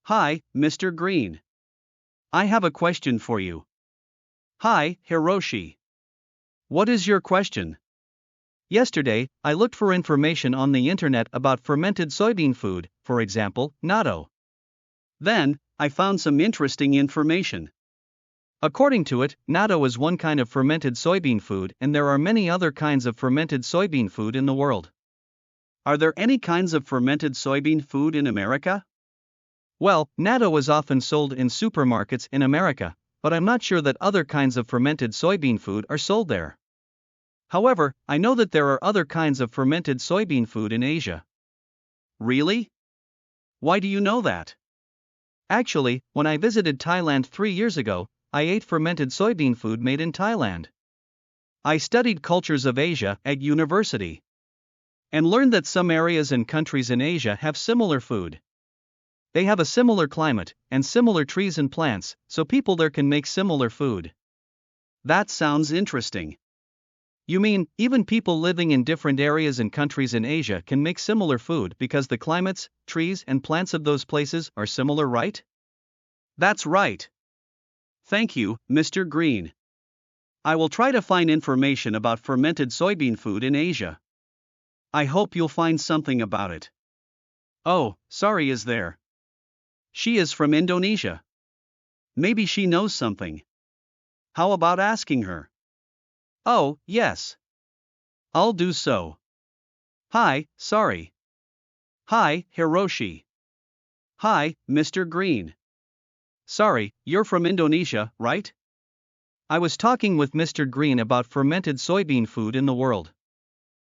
Hi, Mr. Green. I have a question for you. Hi, Hiroshi. What is your question? Yesterday, I looked for information on the internet about fermented soybean food, for example, natto. Then, I found some interesting information. According to it, natto is one kind of fermented soybean food, and there are many other kinds of fermented soybean food in the world. Are there any kinds of fermented soybean food in America? Well, natto is often sold in supermarkets in America, but I'm not sure that other kinds of fermented soybean food are sold there. However, I know that there are other kinds of fermented soybean food in Asia. Really? Why do you know that? Actually, when I visited Thailand 3 years ago, I ate fermented soybean food made in Thailand. I studied cultures of Asia at university and learned that some areas and countries in Asia have similar food. They have a similar climate and similar trees and plants, so people there can make similar food. That sounds interesting. You mean, even people living in different areas and countries in Asia can make similar food because the climates, trees, and plants of those places are similar, right? That's right. Thank you, Mr. Green. I will try to find information about fermented soybean food in Asia. I hope you'll find something about it. Oh, sorry, is there? She is from Indonesia. Maybe she knows something. How about asking her? Oh, yes. I'll do so. Hi, sorry. Hi, Hiroshi. Hi, Mr. Green. Sorry, you're from Indonesia, right? I was talking with Mr. Green about fermented soybean food in the world.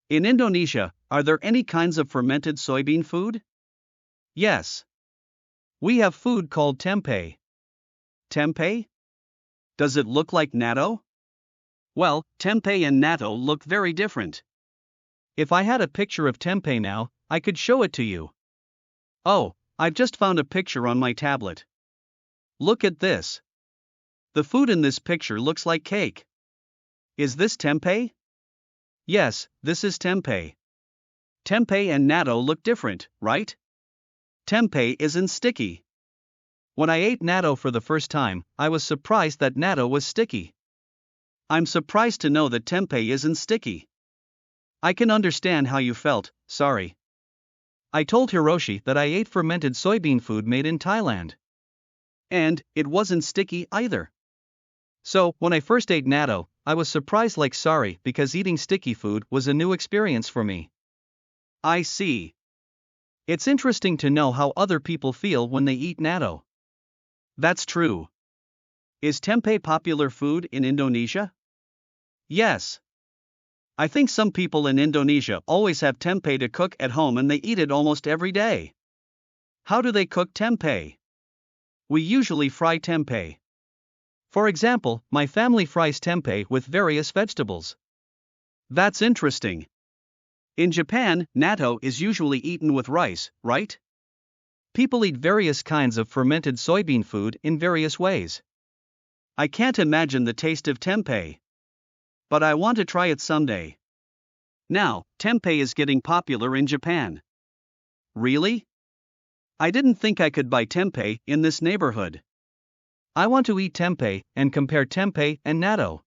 In Indonesia, are there any kinds of fermented soybean food? Yes. We have food called tempeh. Tempeh? Does it look like natto? Well, tempeh and natto look very different. If I had a picture of tempeh now, I could show it to you. Oh, I've just found a picture on my tablet. Look at this. The food in this picture looks like cake. Is this tempeh? Yes, this is tempeh. Tempeh and natto look different, right? Tempeh isn't sticky. When I ate natto for the first time, I was surprised that natto was sticky. I'm surprised to know that tempeh isn't sticky. I can understand how you felt, sorry. I told Hiroshi that I ate fermented soybean food made in Thailand. And it wasn't sticky either. So, when I first ate natto, I was surprised like sorry because eating sticky food was a new experience for me. I see. It's interesting to know how other people feel when they eat natto. That's true. Is tempeh popular food in Indonesia? Yes. I think some people in Indonesia always have tempeh to cook at home and they eat it almost every day. How do they cook tempeh? We usually fry tempeh. For example, my family fries tempeh with various vegetables. That's interesting. In Japan, natto is usually eaten with rice, right? People eat various kinds of fermented soybean food in various ways. I can't imagine the taste of tempeh. But I want to try it someday. Now, tempeh is getting popular in Japan. Really? I didn't think I could buy tempeh in this neighborhood. I want to eat tempeh and compare tempeh and natto.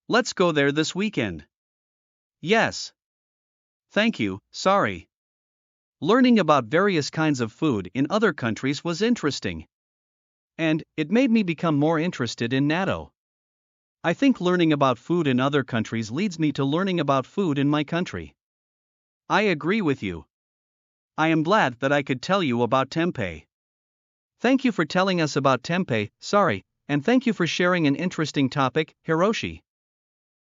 Let's go there this weekend. Yes. Thank you, sorry. Learning about various kinds of food in other countries was interesting. And it made me become more interested in natto. I think learning about food in other countries leads me to learning about food in my country. I agree with you. I am glad that I could tell you about tempeh. Thank you for telling us about tempeh, sorry, and thank you for sharing an interesting topic, Hiroshi.